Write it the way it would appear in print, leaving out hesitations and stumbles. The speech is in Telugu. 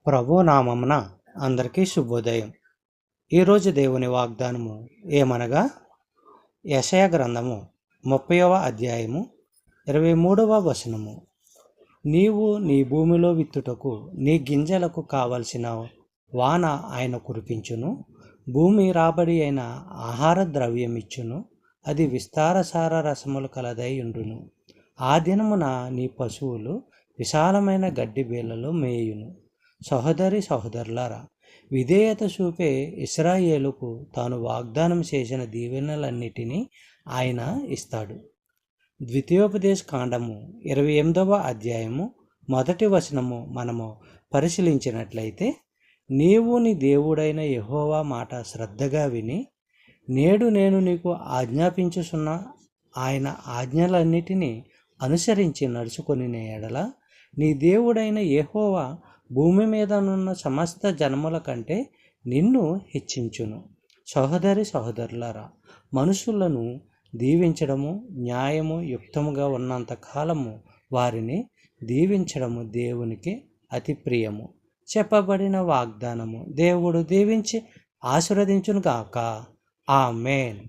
ప్రభు నామమున అందరికీ శుభోదయం. ఈరోజు దేవుని వాగ్దానము ఏమనగా, యెషయా గ్రంథము 30వ అధ్యాయము 23వ వచనము. నీవు నీ భూమిలో విత్తుటకు నీ గింజలకు కావలసిన వాన ఆయన కురిపించును, భూమి రాబడి అయిన ఆహార ద్రవ్యం ఇచ్చును, అది విస్తారసార రసములు కలదై ఉండును. ఆ దినమున నీ పశువులు విశాలమైన గడ్డి బీళ్లలో మేయును. సహోదరులారా, విధేయత చూపే ఇశ్రాయేలుకు తాను వాగ్దానం చేసిన దీవెనలన్నిటినీ ఆయన ఇస్తాడు. ద్వితీయోపదేశ కాండము 28వ అధ్యాయము 1వ వచనము మనము పరిశీలించినట్లయితే, నీవు నీ దేవుడైన యెహోవా మాట శ్రద్ధగా విని నేడు నేను నీకు ఆజ్ఞాపించుచున్న ఆయన ఆజ్ఞలన్నిటినీ అనుసరించి నడుచుకొని ఎడల నీ దేవుడైన యెహోవా భూమి మీదనున్న సమస్త జనముల కంటే నిన్ను హెచ్చించును. సహోదరులారా, మనుషులను దీవించడము న్యాయము యుక్తముగా ఉన్నంత కాలము వారిని దీవించడము దేవునికి అతి ప్రియము. చెప్పబడిన వాగ్దానము దేవుడు దీవించి ఆశీర్వదించునుగాక. ఆమేన్.